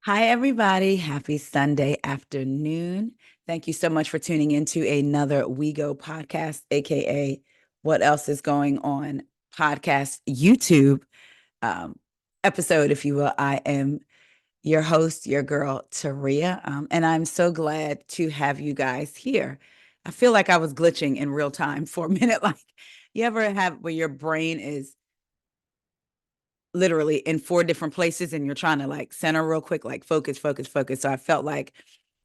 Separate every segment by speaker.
Speaker 1: Hi, everybody. Happy Sunday afternoon. Thank you so much for tuning into another WEIGO podcast, AKA What Else is Going On podcast YouTube um, episode, if you will. I am your host, your girl, Taria, and I'm so glad to have you guys here. I feel like I was glitching in real time for a minute. Like, you ever have where your brain is literally in four different places and you're trying to like center real quick, like focus, focus, focus. So I felt like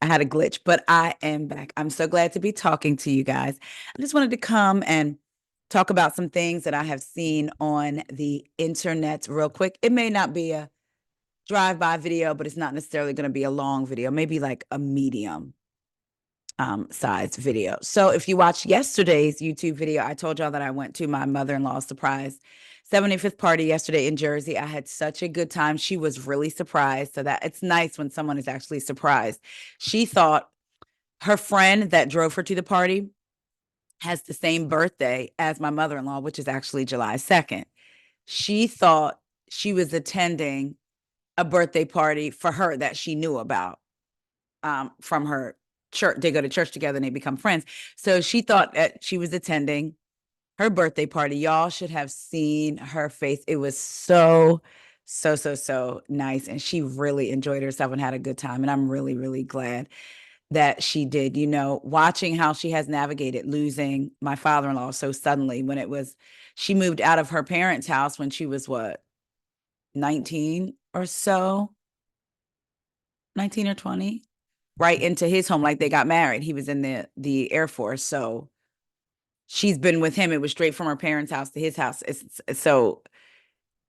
Speaker 1: I had a glitch, but I am back. I'm so glad to be talking to you guys. I just wanted to come and talk about some things that I have seen on the internet real quick. It may not be a drive-by video, but it's not necessarily going to be a long video, maybe like a medium size video. So if you watched yesterday's YouTube video, I told y'all that I went to my mother-in-law's surprise 75th party yesterday in Jersey. I had such a good time. She was really surprised. So that it's nice when someone is actually surprised. She thought her friend that drove her to the party has the same birthday as my mother-in-law, which is actually July 2nd. She thought she was attending a birthday party for her that she knew about from her church. They go to church together and they become friends. So she thought that she was attending her birthday party. Y'all should have seen her face. It was so nice. And she really enjoyed herself and had a good time. And I'm really, really glad that she did. You know, watching how she has navigated losing my father-in-law so suddenly when it was, she moved out of her parents' house when she was what, 19 or so, 19 or 20, right into his home. Like they got married. He was in the Air Force. So she's been with him. It was straight from her parents' house to his house. So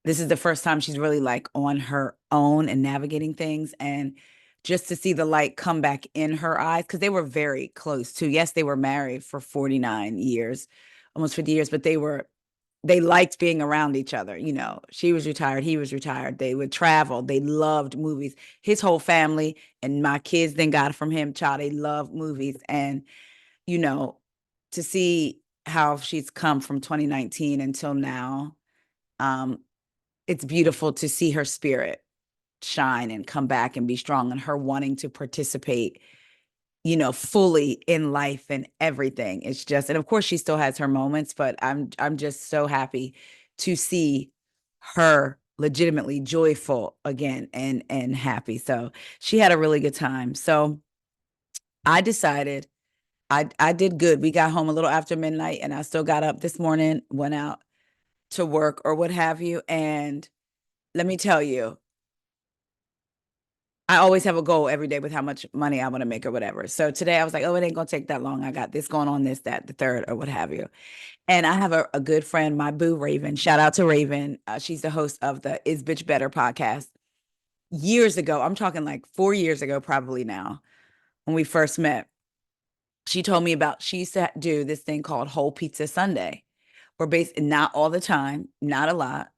Speaker 1: this is the first time she's really like on her own and navigating things. And just to see the light come back in her eyes, because they were very close too. Yes, they were married for 49 years, almost 50 years, but they liked being around each other. You know, she was retired, he was retired. They would travel. They loved movies. His whole family and my kids then got it from him, child. They love movies. And, you know, to see how she's come from 2019 until now, um, it's beautiful to see her spirit shine and come back and be strong and her wanting to participate, you know, fully in life and everything. It's just, and of course she still has her moments, but I'm just so happy to see her legitimately joyful again and happy. So she had a really good time. So I decided I did good. We got home a little after midnight and I still got up this morning, went out to work or what have you. And let me tell you, I always have a goal every day with how much money I want to make or whatever. So today I was like, oh, it ain't gonna take that long. I got this going on, this, that, the third, or what have you. And I have a good friend, my boo Raven. Shout out to Raven. She's the host of the Is Bitch Better podcast. Years ago, I'm talking like 4 years ago, probably now, when we first met, she told me about she used to do this thing called Whole Pizza Sunday, where basically not all the time, not a lot,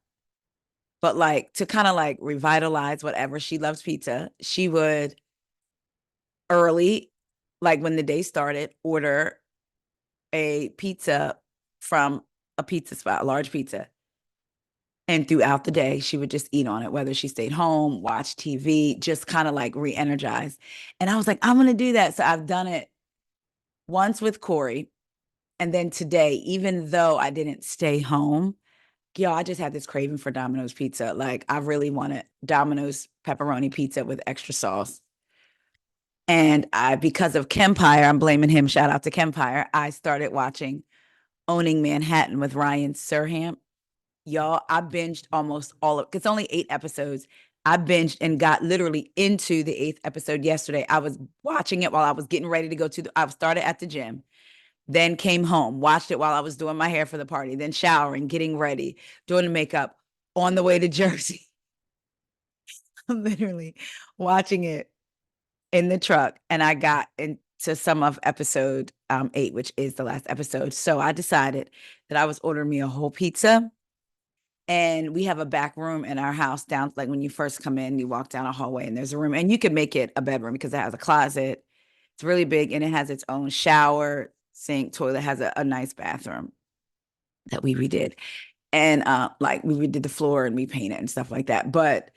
Speaker 1: but like to kind of like revitalize whatever she loves pizza. She would early, like when the day started, order a pizza from a pizza spot, a large pizza. And throughout the day, she would just eat on it, whether she stayed home, watched TV, just kind of like re energize. And I was like, I'm going to do that. So I've done it once with Corey. And then today, even though I didn't stay home, yo, I just had this craving for Domino's pizza. Like, I really wanted Domino's pepperoni pizza with extra sauce. And because of Kempire, I'm blaming him. Shout out to Kempire. I started watching Owning Manhattan with Ryan Serhant. Y'all, I binged almost all of it's only 8 episodes. I binged and got literally into the eighth episode yesterday. I was watching it while I was getting ready to go I started at the gym, then came home, watched it while I was doing my hair for the party, then showering, getting ready, doing the makeup on the way to Jersey. I'm literally watching it in the truck and I got into some of episode 8, which is the last episode. So I decided that I was ordering me a whole pizza. And we have a back room in our house down, like when you first come in, you walk down a hallway and there's a room and you can make it a bedroom because it has a closet. It's really big and it has its own shower, sink, toilet, has a nice bathroom that we redid. And like we redid the floor and we painted and stuff like that. But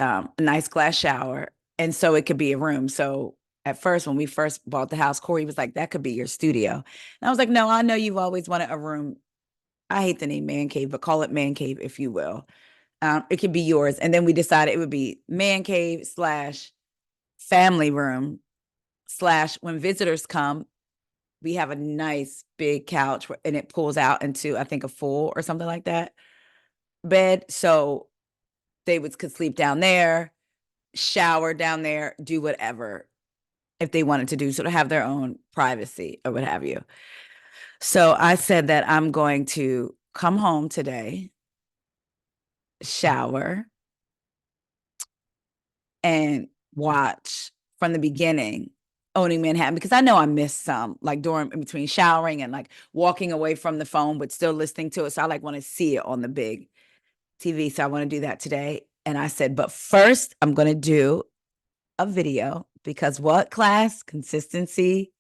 Speaker 1: a nice glass shower, And so it could be a room. So at first, when we first bought the house, Corey was like, that could be your studio. And I was like, no, I know you've always wanted a room. I hate the name man cave, but call it man cave if you will. It could be yours. And then we decided it would be man cave slash family room slash when visitors come, we have a nice big couch and it pulls out into, I think, a full or something like that bed. So could sleep down there, shower down there, do whatever if they wanted to do, so to have their own privacy or what have you. So I said that I'm going to come home today, shower, and watch from the beginning Owning Manhattan, because I know I missed some, like during in between showering and like walking away from the phone, but still listening to it. So I like want to see it on the big TV. So I want to do that today. And I said, but first I'm going to do a video because what class? Consistency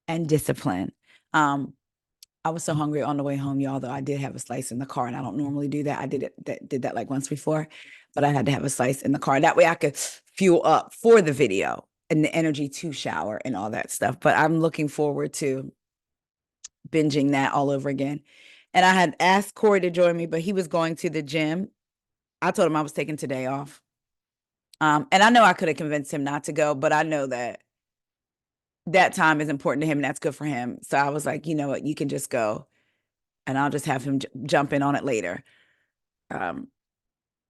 Speaker 1: and discipline. I was so hungry on the way home, y'all, though I did have a slice in the car and I don't normally do that. I did that like once before, but I had to have a slice in the car. That way I could fuel up for the video and the energy to shower and all that stuff. But I'm looking forward to binging that all over again. And I had asked Corey to join me, but he was going to the gym. I told him I was taking today off. And I know I could have convinced him not to go, but I know that time is important to him and that's good for him. So I was like, you know what, you can just go and I'll just have him jump in on it later,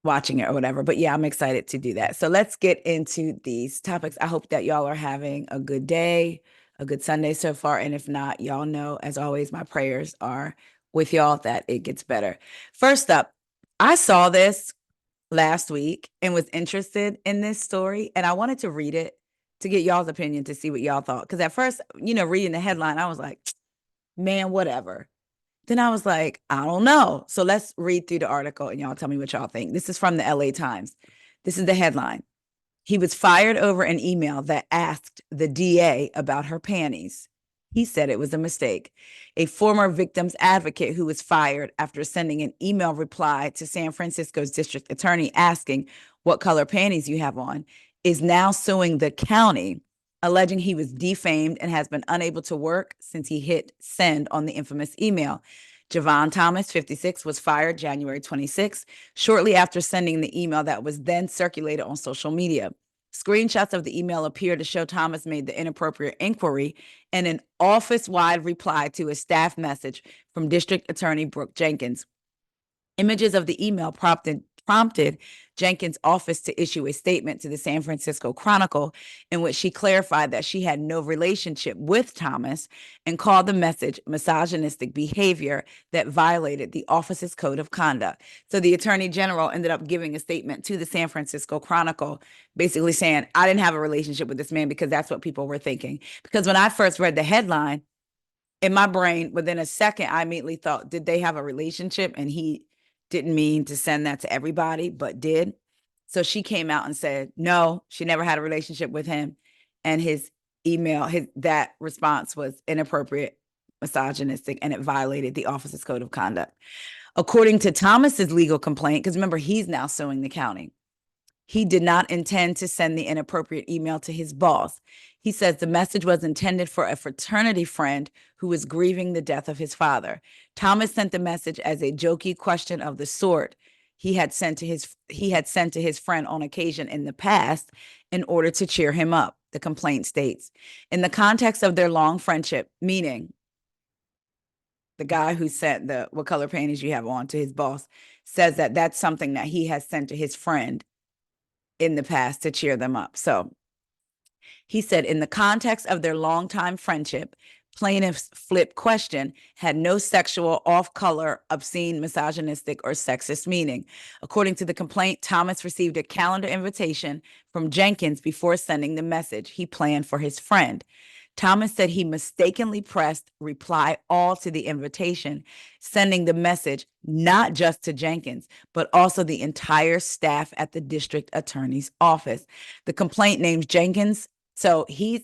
Speaker 1: watching it or whatever. But yeah, I'm excited to do that. So let's get into these topics. I hope that y'all are having a good day, a good Sunday so far. And if not, y'all know, as always, my prayers are with y'all that it gets better. First up, I saw this last week and was interested in this story. And I wanted to read it to get y'all's opinion to see what y'all thought. Because at first, reading the headline, I was like, man, whatever. Then I was like, I don't know. So let's read through the article and y'all tell me what y'all think. This is from the LA Times. This is the headline. He was fired over an email that asked the DA about her panties. He said it was a mistake. A former victim's advocate who was fired after sending an email reply to San Francisco's district attorney asking what color panties you have on is now suing the county, alleging he was defamed and has been unable to work since he hit send on the infamous email. Javon Thomas, 56, was fired January 26, shortly after sending the email that was then circulated on social media. Screenshots of the email appear to show Thomas made the inappropriate inquiry and an office-wide reply to a staff message from District Attorney Brooke Jenkins. Images of the email prompted Jenkins' office to issue a statement to the San Francisco Chronicle in which she clarified that she had no relationship with Thomas and called the message misogynistic behavior that violated the office's code of conduct. So the Attorney General ended up giving a statement to the San Francisco Chronicle, basically saying, I didn't have a relationship with this man, because that's what people were thinking. Because when I first read the headline, in my brain, within a second, I immediately thought, did they have a relationship? And he didn't mean to send that to everybody, but did. So she came out and said, no, she never had a relationship with him. And his email, that response was inappropriate, misogynistic, and it violated the office's code of conduct. According to Thomas's legal complaint, because remember, he's now suing the county, he did not intend to send the inappropriate email to his boss. He says the message was intended for a fraternity friend who was grieving the death of his father. Thomas sent the message as a jokey question of the sort he had sent to his friend on occasion in the past in order to cheer him up, the complaint states. In the context of their long friendship, meaning the guy who sent the what color panties you have on to his boss says that that's something that he has sent to his friend in the past to cheer them up. So he said, in the context of their longtime friendship, plaintiff's flip question had no sexual, off-color, obscene, misogynistic, or sexist meaning. According to the complaint, Thomas received a calendar invitation from Jenkins before sending the message he planned for his friend. Thomas said he mistakenly pressed reply all to the invitation, sending the message not just to Jenkins, but also the entire staff at the district attorney's office. The complaint names Jenkins. So he's,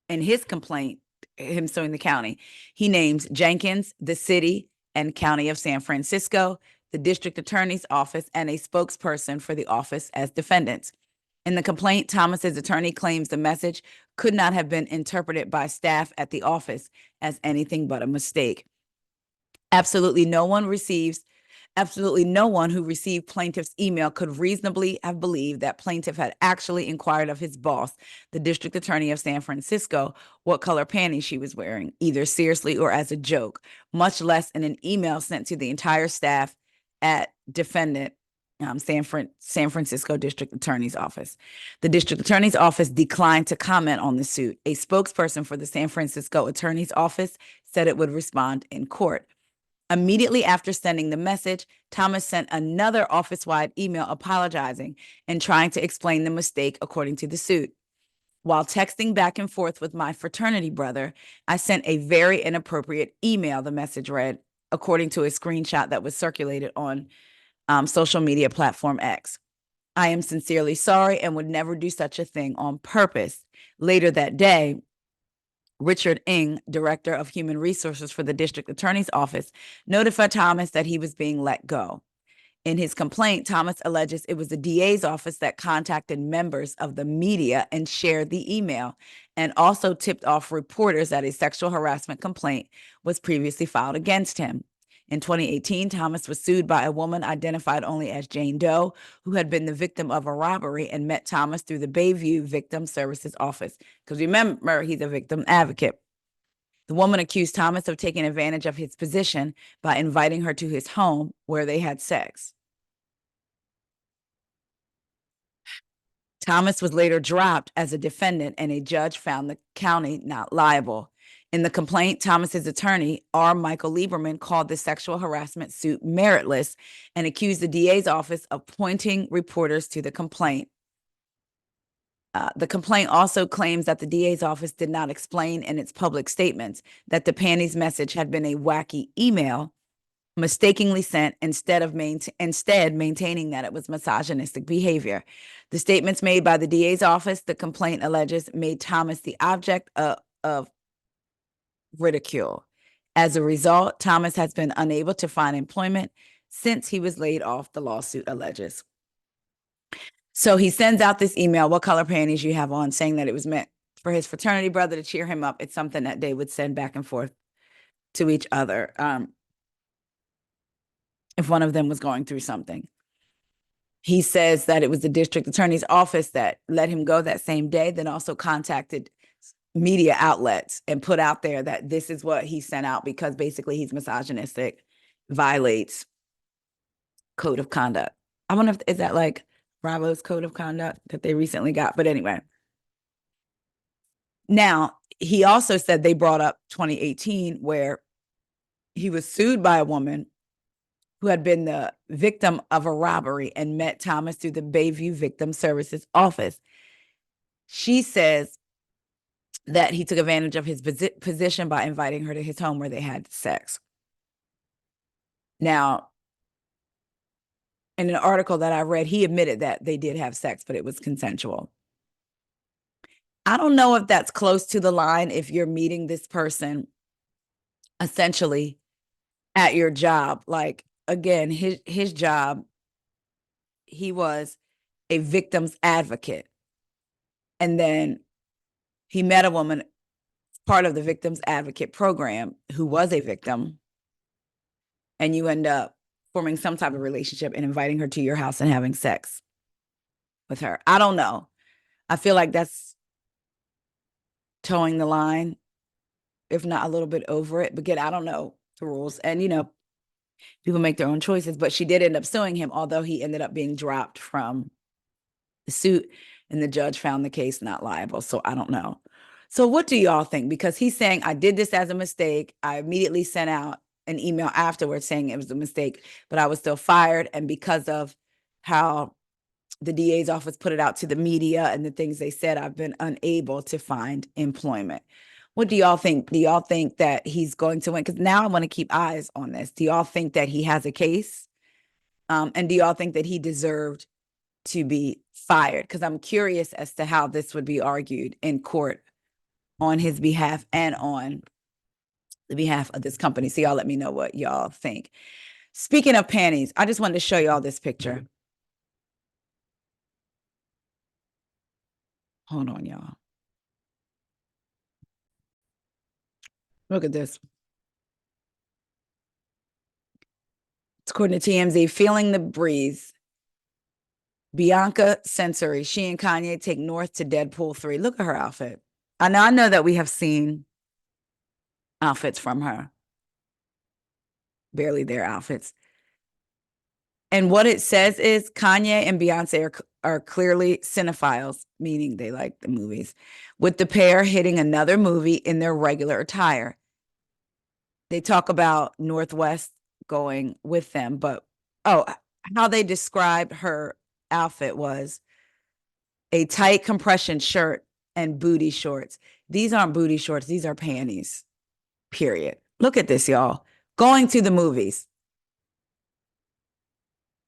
Speaker 1: in his complaint, him suing the county, he names Jenkins, the city and county of San Francisco, the district attorney's office, and a spokesperson for the office as defendants. In the complaint, Thomas's attorney claims the message could not have been interpreted by staff at the office as anything but a mistake. Absolutely no one who received plaintiff's email could reasonably have believed that plaintiff had actually inquired of his boss, the district attorney of San Francisco, what color panties she was wearing, either seriously or as a joke, much less in an email sent to the entire staff at defendant San Francisco District Attorney's Office. The District Attorney's Office declined to comment on the suit. A spokesperson for the San Francisco Attorney's Office said it would respond in court. Immediately after sending the message, Thomas sent another office-wide email apologizing and trying to explain the mistake according to the suit. While texting back and forth with my fraternity brother, I sent a very inappropriate email, the message read, according to a screenshot that was circulated on social media platform X. I am sincerely sorry and would never do such a thing on purpose. Later that day, Richard Ng, Director of Human Resources for the District Attorney's Office, notified Thomas that he was being let go. In his complaint, Thomas alleges it was the DA's office that contacted members of the media and shared the email, and also tipped off reporters that a sexual harassment complaint was previously filed against him. In 2018, Thomas was sued by a woman identified only as Jane Doe, who had been the victim of a robbery and met Thomas through the Bayview Victim Services Office. Because remember, he's a victim advocate. The woman accused Thomas of taking advantage of his position by inviting her to his home where they had sex. Thomas was later dropped as a defendant, and a judge found the county not liable. In the complaint, Thomas's attorney, R. Michael Lieberman, called the sexual harassment suit meritless and accused the DA's office of pointing reporters to the complaint. The complaint also claims that the DA's office did not explain in its public statements that the panties message had been a wacky email mistakenly sent instead maintaining that it was misogynistic behavior. The statements made by the DA's office, the complaint alleges, made Thomas the object of ridicule. As a result, Thomas has been unable to find employment since he was laid off, the lawsuit alleges. So he sends out this email, what color panties you have on, saying that it was meant for his fraternity brother to cheer him up. It's something that they would send back and forth to each other if one of them was going through something. He says that it was the district attorney's office that let him go that same day, then also contacted media outlets and put out there that this is what he sent out because basically he's misogynistic, violates code of conduct. I wonder if, is that like Bravo's code of conduct that they recently got? But anyway. Now, he also said they brought up 2018 where he was sued by a woman who had been the victim of a robbery and met Thomas through the Bayview Victim Services Office. She says that he took advantage of his position by inviting her to his home where they had sex. Now, in an article that I read, he admitted that they did have sex, but it was consensual. I don't know if that's close to the line if you're meeting this person essentially at your job. Like, again, his job, he was a victim's advocate. And then he met a woman, part of the victim's advocate program, who was a victim. And you end up forming some type of relationship and inviting her to your house and having sex with her. I don't know. I feel like that's towing the line, if not a little bit over it. But again, I don't know the rules. And, you know, people make their own choices. But she did end up suing him, although he ended up being dropped from the suit. And the judge found the case not liable. So I don't know. So what do y'all think? Because he's saying, I did this as a mistake. I immediately sent out an email afterwards saying it was a mistake, but I was still fired. And because of how the DA's office put it out to the media and the things they said, I've been unable to find employment. What do y'all think? Do y'all think that he's going to win? Because now I want to keep eyes on this. Do y'all think that he has a case? And do y'all think that he deserved to be fired? Because I'm curious as to how this would be argued in court on his behalf and on the behalf of this company. So y'all let me know what y'all think. Speaking of panties, I just wanted to show y'all this picture. Hold on, y'all. Look at this. It's according to TMZ, feeling the breeze. Bianca Sensory, she and Kanye take North to Deadpool 3. Look at her outfit. I know that we have seen outfits from her. Barely their outfits. And what it says is Kanye and Beyonce are clearly cinephiles, meaning they like the movies, with the pair hitting another movie in their regular attire. They talk about Northwest going with them, but how they described her outfit was a tight compression shirt and booty shorts. These aren't booty shorts, these are panties, period. Look at this, y'all. Going to the movies.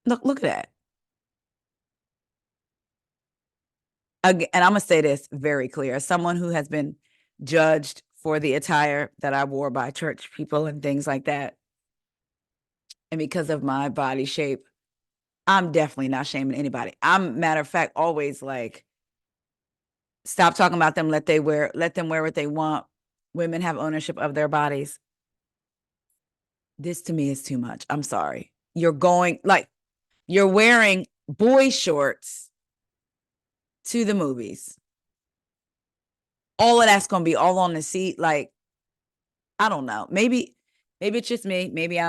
Speaker 1: Look at that. Again, and I'm going to say this very clear. As someone who has been judged for the attire that I wore by church people and things like that, and because of my body shape, I'm definitely not shaming anybody. I'm, matter of fact, always like, stop talking about them. Let them wear what they want. Women have ownership of their bodies. This to me is too much. I'm sorry. You're wearing boy shorts to the movies. All of that's going to be all on the seat. Like, I don't know. Maybe it's just me. Maybe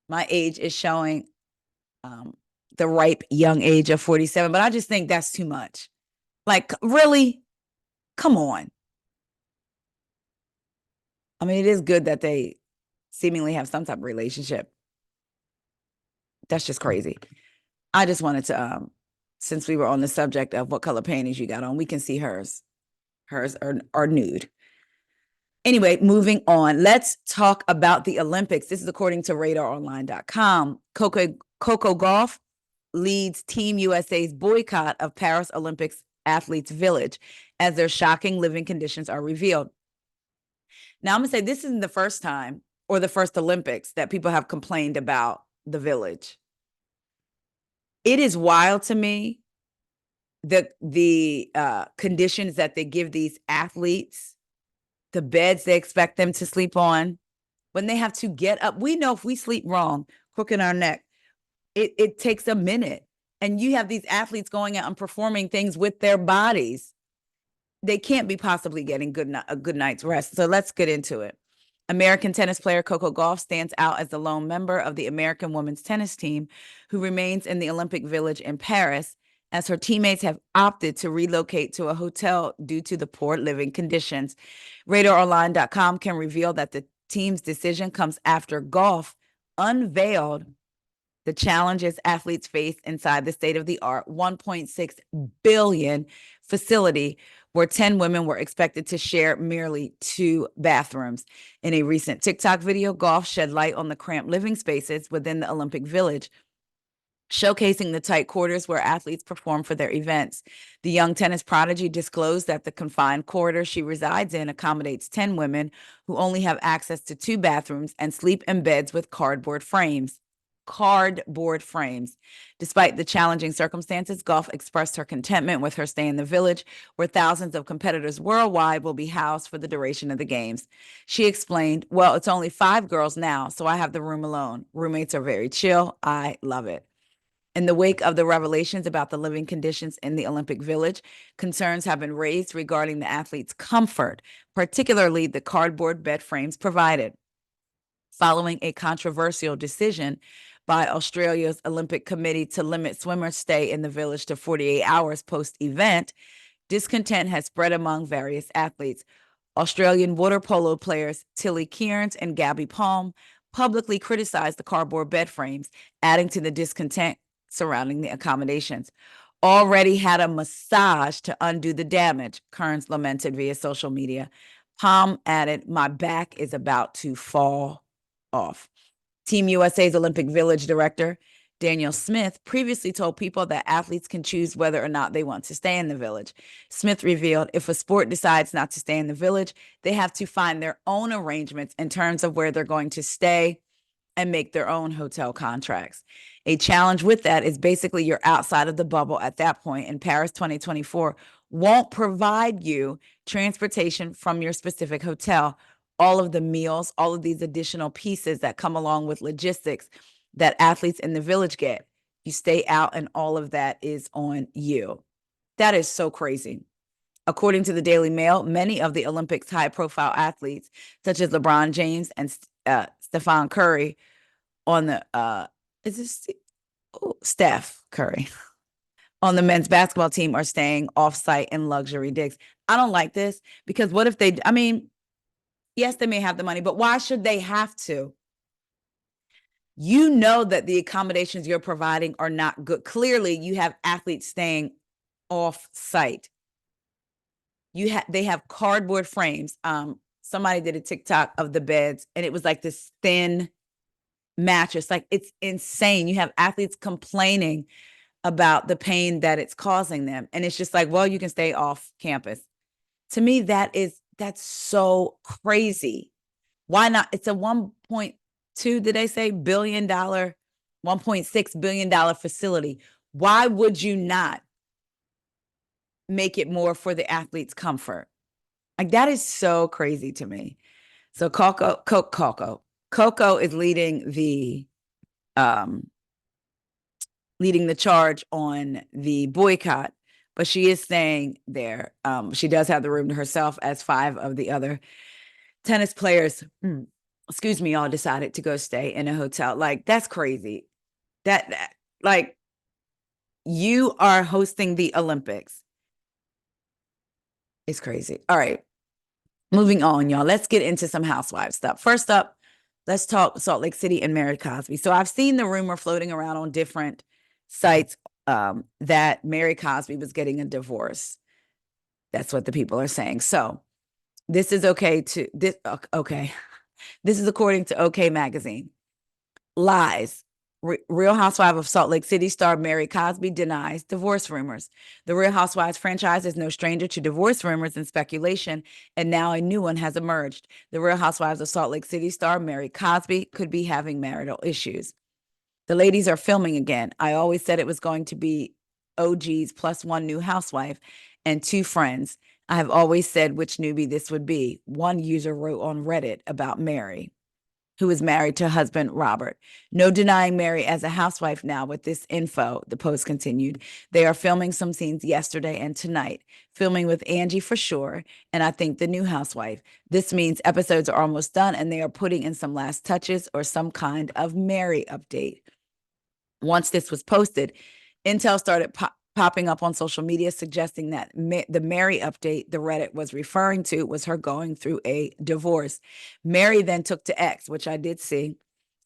Speaker 1: my age is showing the ripe young age of 47, but I just think that's too much. Like, really? Come on. I mean, it is good that they seemingly have some type of relationship. That's just crazy. I just wanted to, since we were on the subject of what color panties you got on, we can see hers. Hers are nude. Anyway, moving on. Let's talk about the Olympics. This is according to RadarOnline.com. Coco Gauff leads Team USA's boycott of Paris Olympics Athletes Village as their shocking living conditions are revealed. Now, I'm going to say this isn't the first time or the first Olympics that people have complained about the village. It is wild to me the conditions that they give these athletes, the beds they expect them to sleep on, when they have to get up. We know if we sleep wrong, crooking our neck, it takes a minute. And you have these athletes going out and performing things with their bodies. They can't be possibly getting a good night's rest. So let's get into it. American tennis player Coco Gauff stands out as the lone member of the American women's tennis team who remains in the Olympic Village in Paris, as her teammates have opted to relocate to a hotel due to the poor living conditions. RadarOnline.com can reveal that the team's decision comes after Gauff unveiled the challenges athletes face inside the state-of-the-art $1.6 billion facility where 10 women were expected to share merely 2 bathrooms. In a recent TikTok video, Gauff shed light on the cramped living spaces within the Olympic Village, showcasing the tight quarters where athletes perform for their events. The young tennis prodigy disclosed that the confined corridor she resides in accommodates 10 women who only have access to 2 bathrooms and sleep in beds with cardboard frames. Despite the challenging circumstances, Gauff expressed her contentment with her stay in the village, where thousands of competitors worldwide will be housed for the duration of the games. She explained, "Well, it's only 5 girls now, so I have the room alone. Roommates are very chill. I love it." In the wake of the revelations about the living conditions in the Olympic Village, concerns have been raised regarding the athletes' comfort, particularly the cardboard bed frames provided. Following a controversial decision by Australia's Olympic Committee to limit swimmers' stay in the village to 48 hours post-event, discontent has spread among various athletes. Australian water polo players Tilly Kearns and Gabby Palm publicly criticized the cardboard bed frames, adding to the discontent surrounding the accommodations. "Already had a massage to undo the damage," Kearns lamented via social media. Palm added, "My back is about to fall off." Team USA's Olympic Village director, Daniel Smith, previously told people that athletes can choose whether or not they want to stay in the village. Smith revealed if a sport decides not to stay in the village, they have to find their own arrangements in terms of where they're going to stay and make their own hotel contracts. A challenge with that is basically you're outside of the bubble at that point, and Paris 2024 won't provide you transportation from your specific hotel, all of the meals, all of these additional pieces that come along with logistics that athletes in the village get. You stay out, and all of that is on you. That is so crazy. According to the Daily Mail, many of the Olympics' high-profile athletes, such as LeBron James and Stephen Curry, on the Steph Curry on the men's basketball team, are staying off-site in luxury digs. I don't like this, because what if they? I mean, yes, they may have the money, but why should they have to? You know that the accommodations you're providing are not good. Clearly, you have athletes staying off-site. They have cardboard frames. Somebody did a TikTok of the beds, and it was like this thin mattress. Like, it's insane. You have athletes complaining about the pain that it's causing them, and it's just like, well, you can stay off campus. To me, that's so crazy. Why not? It's a 1.2, did they say, $1.6 billion facility. Why would you not make it more for the athlete's comfort? Like, that is so crazy to me. So Coco is leading the charge on the boycott, but she is staying there. She does have the room to herself, as 5 of the other tennis players, all decided to go stay in a hotel. Like, that's crazy. That like, you are hosting the Olympics. It's crazy. All right. Moving on, y'all. Let's get into some housewives stuff. First up, let's talk Salt Lake City and Mary Cosby. So I've seen the rumor floating around on different sites that Mary Cosby was getting a divorce. That's what the people are saying. So this is okay. This is according to OK Magazine. Lies. Real Housewife of Salt Lake City star Mary Cosby denies divorce rumors. The Real Housewives franchise is no stranger to divorce rumors and speculation, and now a new one has emerged. The Real Housewives of Salt Lake City star Mary Cosby could be having marital issues. The ladies are filming again. I always said it was going to be OGs plus one new housewife and 2 friends. I have always said which newbie this would be. One user wrote on Reddit about Mary, who is married to husband Robert. No denying Mary as a housewife now with this info, the post continued. They are filming some scenes yesterday and tonight, filming with Angie for sure, and I think the new housewife. This means episodes are almost done, and they are putting in some last touches or some kind of Mary update. Once this was posted, intel started popping up on social media suggesting that the Mary update the Reddit was referring to was her going through a divorce. Mary then took to X, which I did see,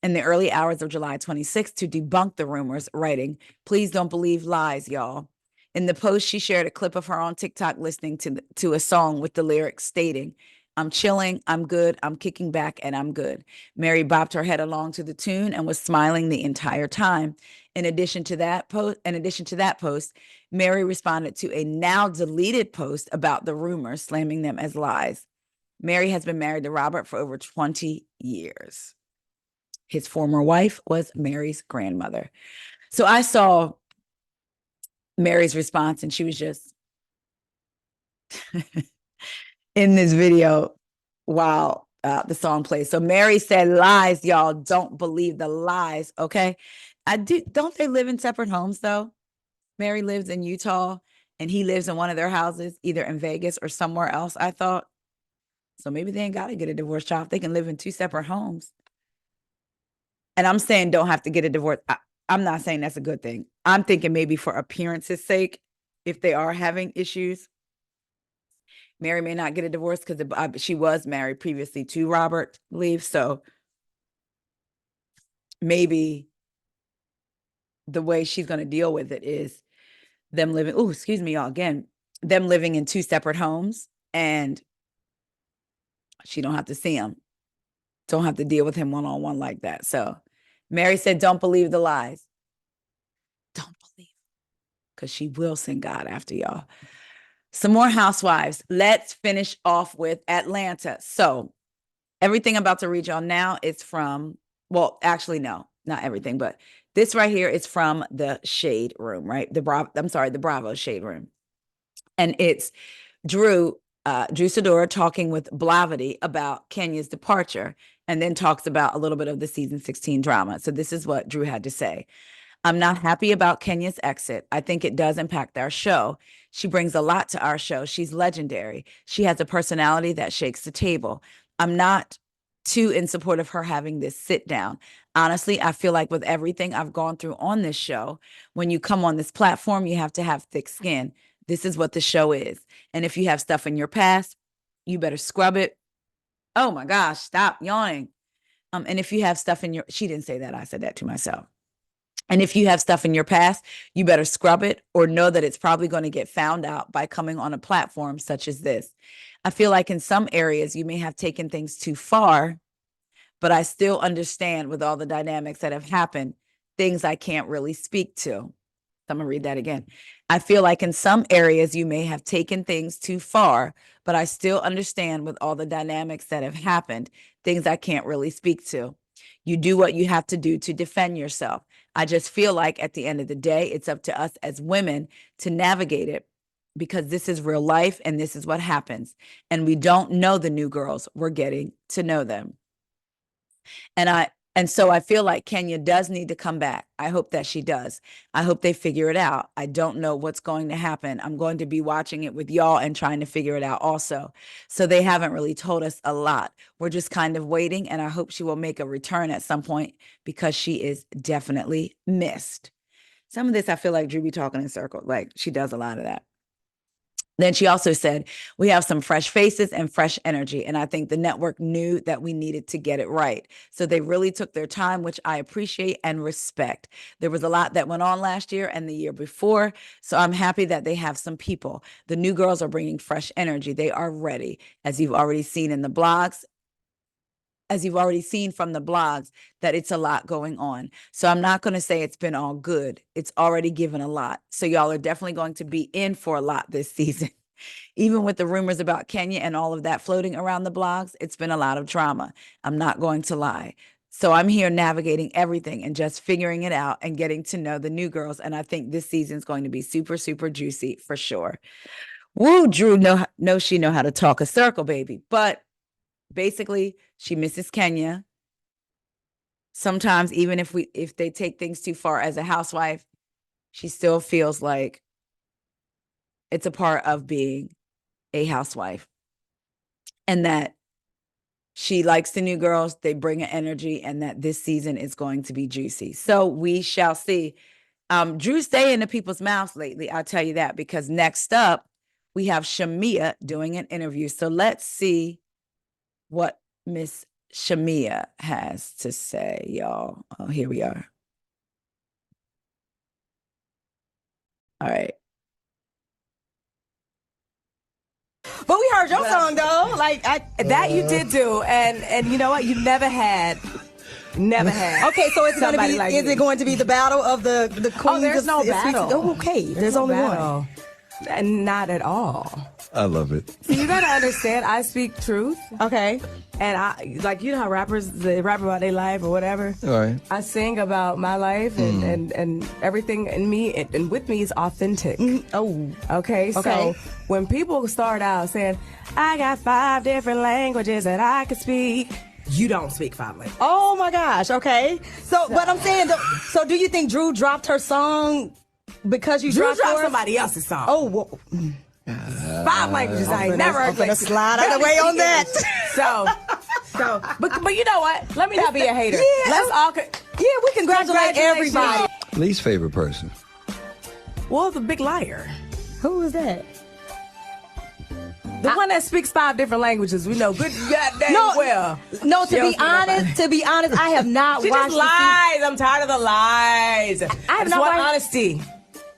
Speaker 1: in the early hours of July 26th to debunk the rumors, writing, "Please don't believe lies, y'all." In the post, she shared a clip of her on TikTok listening to a song with the lyrics stating, "I'm chilling, I'm good, I'm kicking back, and I'm good." Mary bopped her head along to the tune and was smiling the entire time. In addition to that post, Mary responded to a now deleted post about the rumors, slamming them as lies. Mary has been married to Robert for over 20 years. His former wife was Mary's grandmother. So I saw Mary's response, and she was just in this video while the song plays. So Mary said, "Lies, y'all. Don't believe the lies." Okay. Don't they live in separate homes though? Mary lives in Utah and he lives in one of their houses, either in Vegas or somewhere else, I thought. So maybe they ain't got to get a divorce, child. They can live in 2 separate homes. And I'm saying don't have to get a divorce. I'm not saying that's a good thing. I'm thinking maybe for appearance's sake, if they are having issues, Mary may not get a divorce because she was married previously to Robert, I believe. So maybe the way she's going to deal with it is them living, y'all, again, them living in 2 separate homes, and she don't have to see him. Don't have to deal with him one-on-one like that. So Mary said, don't believe the lies. Don't believe, because she will send God after y'all. Some more housewives. Let's finish off with Atlanta. So everything I'm about to read y'all now is from well, actually, no, not everything, but this right here is from the Shade Room, right? The Bravo Shade Room. And it's Drew Sidora talking with Blavity about Kenya's departure, and then talks about a little bit of the season 16 drama. So this is what Drew had to say. I'm not happy about Kenya's exit. I think it does impact our show. She brings a lot to our show. She's legendary. She has a personality that shakes the table. I'm not too in support of her having this sit down. Honestly, I feel like with everything I've gone through on this show, when you come on this platform, you have to have thick skin. This is what the show is. And if you have stuff in your past, you better scrub it. Oh my gosh, stop yawning. And if you have stuff in she didn't say that. I said that to myself. And if you have stuff in your past, you better scrub it or know that it's probably going to get found out by coming on a platform such as this. I feel like in some areas you may have taken things too far, but I still understand with all the dynamics that have happened, things I can't really speak to. I'm going to read that again. I feel like in some areas you may have taken things too far, but I still understand with all the dynamics that have happened, things I can't really speak to. You do what you have to do to defend yourself. I just feel like at the end of the day, it's up to us as women to navigate it because this is real life and this is what happens. And we don't know the new girls. We're getting to know them. And so I feel like Kenya does need to come back. I hope that she does. I hope they figure it out. I don't know what's going to happen. I'm going to be watching it with y'all and trying to figure it out also. So they haven't really told us a lot. We're just kind of waiting, and I hope she will make a return at some point because she is definitely missed. Some of this I feel like Drew be talking in circles. Like she does a lot of that. Then she also said, we have some fresh faces and fresh energy. And I think the network knew that we needed to get it right. So they really took their time, which I appreciate and respect. There was a lot that went on last year and the year before. So I'm happy that they have some people. The new girls are bringing fresh energy. They are ready, as you've already seen in the blogs. As you've already seen from the blogs, that it's a lot going on. So I'm not going to say it's been all good. It's already given a lot. So y'all are definitely going to be in for a lot this season. Even with the rumors about Kenya and all of that floating around the blogs, it's been a lot of drama. I'm not going to lie. So I'm here navigating everything and just figuring it out and getting to know the new girls. And I think this season is going to be super, super juicy for sure. Woo, Drew, know she know how to talk a circle, baby. But basically, she misses Kenya. Sometimes, even if they take things too far as a housewife, she still feels like it's a part of being a housewife. And that she likes the new girls, they bring an energy, and that this season is going to be juicy. So we shall see. Drew's staying in the people's mouths lately, I'll tell you that, because next up, we have Shamea doing an interview. So let's see what Miss Shamea has to say, y'all. Oh, here we are. All right.
Speaker 2: But we heard your song though, that you did do, and you know what? You never had. Okay, so it's gonna be. Like is it going to be the battle of the queens?
Speaker 3: Oh, there's no battle.
Speaker 2: Oh, okay, there's only
Speaker 3: battle.
Speaker 2: one.
Speaker 3: And not at all.
Speaker 4: I love it.
Speaker 3: So you gotta understand, I speak truth.
Speaker 2: Okay.
Speaker 3: And I, like, you know how rappers, they rap about their life or whatever.
Speaker 4: All right.
Speaker 3: I sing about my life and everything in me and with me is authentic.
Speaker 2: Oh.
Speaker 3: Okay, so when people start out saying, I got 5 different languages that I can speak, you don't speak 5 languages.
Speaker 2: Oh my gosh. Okay. So, but I'm saying, so do you think Drew dropped her song because you
Speaker 3: Drew dropped
Speaker 2: yours?
Speaker 3: somebody else's song.
Speaker 2: Oh, well,
Speaker 3: 5 languages I ain't never heard.
Speaker 2: I'm gonna slide out of the way on that.
Speaker 3: But you know what? Let me not be a hater.
Speaker 2: Yeah,
Speaker 3: Let's all.
Speaker 2: We congratulate everybody.
Speaker 4: Least favorite person.
Speaker 3: Well, the big liar.
Speaker 2: Who is that?
Speaker 3: The one that speaks 5 different languages. We know good goddamn well.
Speaker 2: No, to be honest, I have not
Speaker 3: She
Speaker 2: watched
Speaker 3: just lies. I'm tired of the lies.
Speaker 2: I have not watched
Speaker 3: honesty.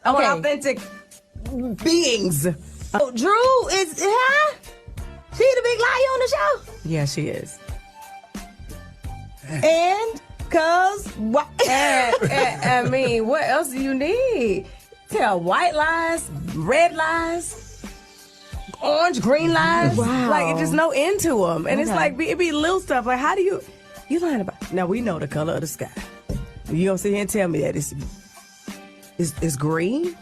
Speaker 3: I want authentic beings.
Speaker 2: Oh, Drew is, she the big liar on the show?
Speaker 3: Yeah, she is.
Speaker 2: And, cause, what?
Speaker 3: I mean, what else do you need? Tell white lies, red lies, orange, green lies.
Speaker 2: Wow.
Speaker 3: Like, there's no end to them. And it's like, it be little stuff. Like, how do you lying about? Now we know the color of the sky. You gonna sit here and tell me that it's green?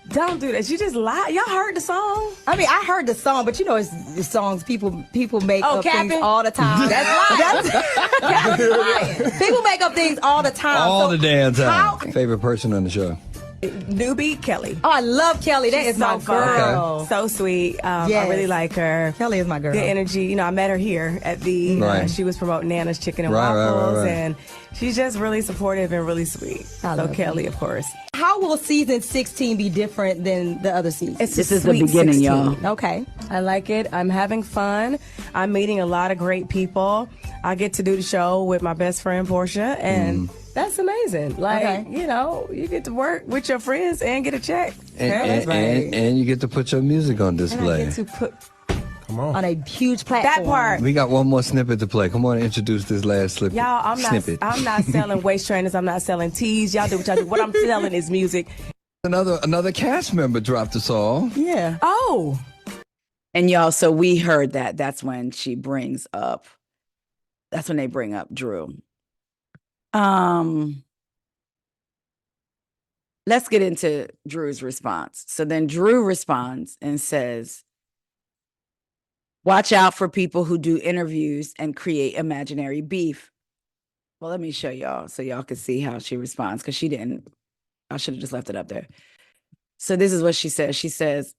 Speaker 3: Don't do that. You just lie. Y'all heard the song?
Speaker 2: I mean, I heard the song, but it's songs people make up
Speaker 3: capping?
Speaker 2: things all the time.
Speaker 3: That's lying.
Speaker 2: People make up things all the time.
Speaker 4: All
Speaker 2: So
Speaker 4: the damn time.
Speaker 2: how-
Speaker 4: Favorite person on the show?
Speaker 3: Newbie Kelly.
Speaker 2: Oh, I love Kelly. That
Speaker 3: She's
Speaker 2: is my
Speaker 3: so fun.
Speaker 2: girl.
Speaker 3: So sweet. I
Speaker 2: Yes.
Speaker 3: really like her.
Speaker 2: Kelly is my girl.
Speaker 3: Good energy. You know, I met her here at the.
Speaker 4: Right.
Speaker 3: She was promoting Nana's Chicken and
Speaker 4: Right,
Speaker 3: Waffles,
Speaker 4: right.
Speaker 3: and she's just really supportive and really sweet.
Speaker 2: I
Speaker 3: So
Speaker 2: love
Speaker 3: Kelly, of course.
Speaker 2: How will season 16 be different than the other seasons?
Speaker 1: This is the beginning, y'all.
Speaker 2: Okay.
Speaker 3: I like it. I'm having fun. I'm meeting a lot of great people. I get to do the show with my best friend Portia, and that's amazing. Like,
Speaker 2: Okay.
Speaker 3: you know, you get to work with your friends and get a check.
Speaker 4: And you get to put your music on
Speaker 3: And I
Speaker 4: display.
Speaker 3: get to put
Speaker 2: On a huge platform.
Speaker 3: that part.
Speaker 4: We got one more snippet to play. Come on and introduce this last
Speaker 3: Y'all,
Speaker 4: snippet.
Speaker 3: I'm not selling waist trainers. I'm not selling tees. Y'all do what y'all do. What I'm selling is music.
Speaker 4: Another cast member dropped us all.
Speaker 2: Yeah.
Speaker 3: Oh,
Speaker 1: And y'all, so we heard that. That's when they bring up Drew. Let's get into Drew's response. So then Drew responds and says, watch out for people who do interviews and create imaginary beef. Well, let me show y'all so y'all can see how she responds, because she didn't. I should have just left it up there. So this is what she says. She says,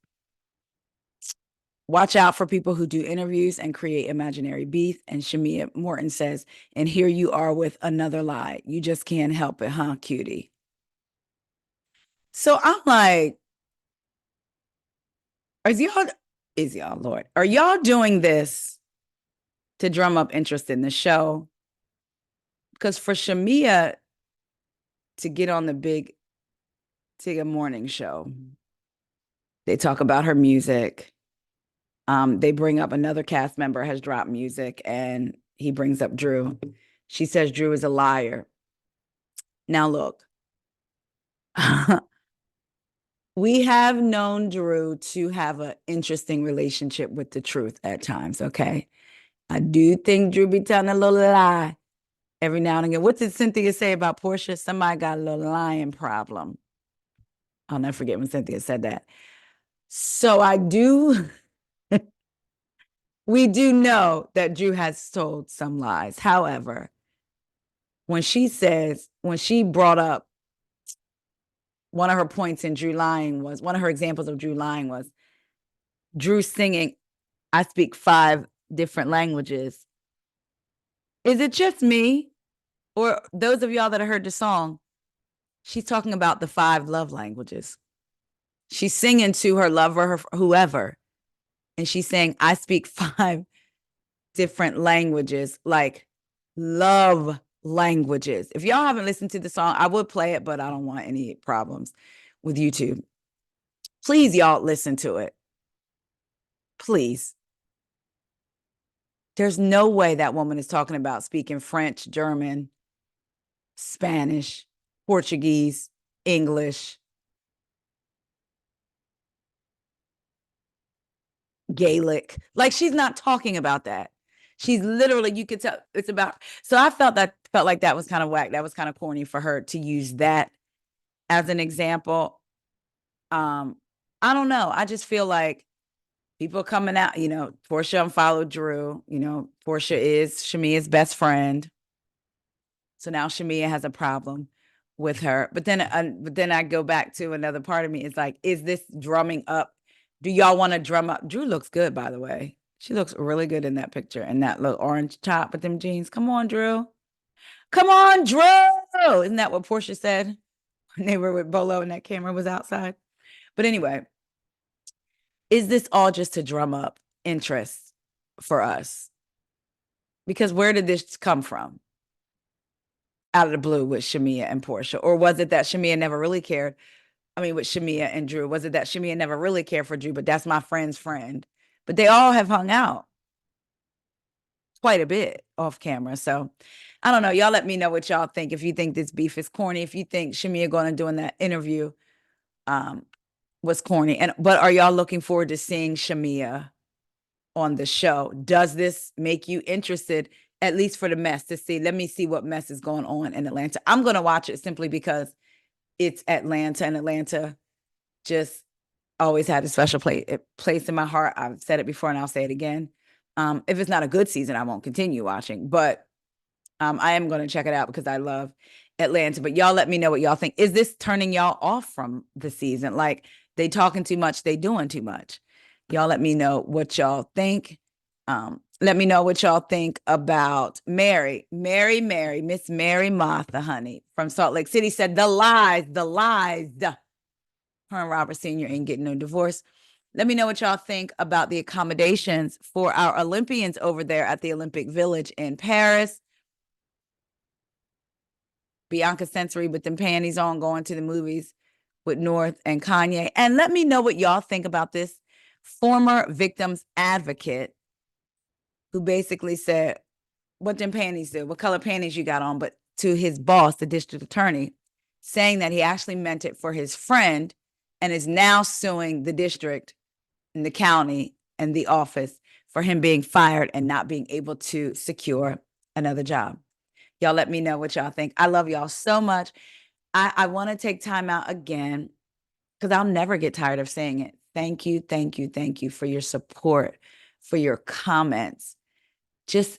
Speaker 1: watch out for people who do interviews and create imaginary beef. And Shamea Morton says, and here you are with another lie. You just can't help it, huh, cutie? So I'm like, are y'all doing this to drum up interest in the show? Because for Shamea to get on the big Tigger morning show, they talk about her music. They bring up another cast member has dropped music, and he brings up Drew. She says Drew is a liar. Now look, we have known Drew to have an interesting relationship with the truth at times, okay? I do think Drew be telling a little lie every now and again. What did Cynthia say about Portia? Somebody got a little lying problem. I'll never forget when Cynthia said that. So we do know that Drew has told some lies. However, when she brought up one of her points in Drew lying was, one of her examples of Drew lying was Drew singing, I speak 5 different languages. Is it just me? Or those of y'all that have heard the song, she's talking about the 5 love languages. She's singing to her lover, whoever. And she's saying, I speak 5 different languages, like love languages. If y'all haven't listened to the song, I would play it, but I don't want any problems with YouTube. Please, y'all, listen to it. Please. There's no way that woman is talking about speaking French, German, Spanish, Portuguese, English, Gaelic. Like, she's not talking about that. She's literally, you could tell it's about, so I felt like that was kind of whack. That was kind of corny for her to use that as an example. I don't know. I just feel like people coming out, Portia unfollowed Drew, Portia is Shamea's best friend. So now Shamea has a problem with her. But then I go back to another part of me. It's like, is this drumming up? Do y'all want to drum up? Drew looks good, by the way. She looks really good in that picture, in that little orange top with them jeans. Come on, Drew. Come on, Drew. Isn't that what Portia said when they were with Bolo and that camera was outside? But anyway, is this all just to drum up interest for us? Because where did this come from? Out of the blue with Shamea and Portia? Or was it that Shamea never really cared? I mean, with Shamea and Drew, was it that Shamea never really cared for Drew, but that's my friend's friend? But they all have hung out quite a bit off camera. So I don't know. Y'all let me know what y'all think. If you think this beef is corny, if you think Shamea going and doing that interview was corny. But are y'all looking forward to seeing Shamea on the show? Does this make you interested at least for the mess to see. Let me see what mess is going on in Atlanta. I'm going to watch it simply because it's Atlanta, and Atlanta just always had a special place in my heart. I've said it before and I'll say it again. If it's not a good season, I won't continue watching, but I am going to check it out because I love Atlanta. But y'all let me know what y'all think. Is this turning y'all off from the season? Like, they talking too much, they doing too much. Y'all let me know what y'all think. Let me know what y'all think about Miss Mary Martha, honey, from Salt Lake City said the lies. Her and Robert Sr. ain't getting no divorce. Let me know what y'all think about the accommodations for our Olympians over there at the Olympic Village in Paris. Bianca Sensory with them panties on, going to the movies with North and Kanye. And let me know what y'all think about this former victims advocate who basically said, what them panties do, what color panties you got on, but to his boss, the district attorney, saying that he actually meant it for his friend and is now suing the district and the county and the office for him being fired and not being able to secure another job. Y'all let me know what y'all think. I love y'all so much. I want to take time out again because I'll never get tired of saying it. Thank you for your support, for your comments, just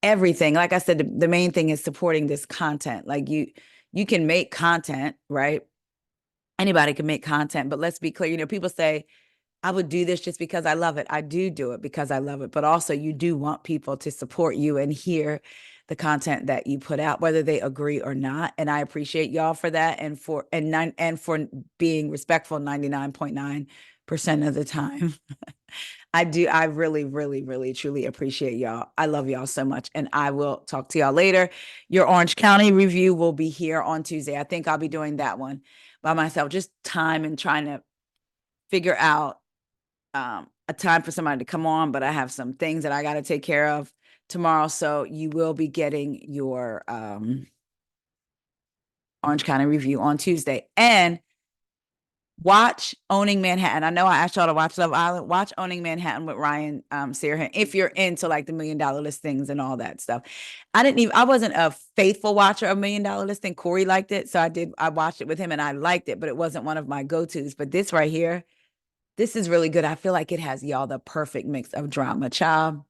Speaker 1: everything. Like I said, the main thing is supporting this content. Like you can make content, right? Anybody can make content, but let's be clear. People say, I would do this just because I love it. I do it because I love it. But also you do want people to support you and hear the content that you put out, whether they agree or not. And I appreciate y'all for that. And for being respectful 99.9% of the time. I do. I really, truly appreciate y'all. I love y'all so much. And I will talk to y'all later. Your Orange County review will be here on Tuesday. I think I'll be doing that one by myself, just time and trying to figure out a time for somebody to come on, but I have some things that I got to take care of tomorrow. So you will be getting your Orange County review on Tuesday. And watch Owning Manhattan. I know I asked y'all to watch Love Island. Watch Owning Manhattan with Ryan Serhan if you're into like the $1 Million Listings and all that stuff. I wasn't a faithful watcher of $1 Million Listing. Corey liked it, so I watched it with him and I liked it, but it wasn't one of my go-tos. But this right here, this is really good. I feel like it has y'all the perfect mix of drama. Child,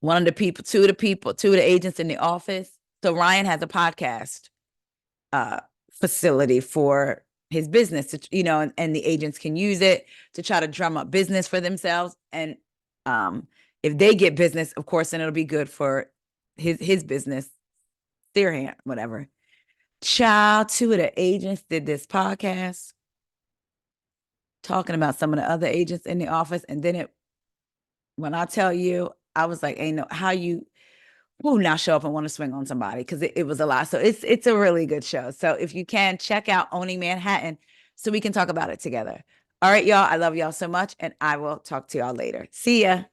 Speaker 1: two of the agents in the office. So Ryan has a podcast facility for his business, and the agents can use it to try to drum up business for themselves. And if they get business, of course, then it'll be good for his business, Serhan, whatever. Child, two of the agents did this podcast talking about some of the other agents in the office. And then when I tell you, I was like, ain't no how you will not show up and want to swing on somebody, because it was a lot. So it's a really good show. So if you can, check out Owning Manhattan so we can talk about it together. All right, y'all. I love y'all so much, and I will talk to y'all later. See ya.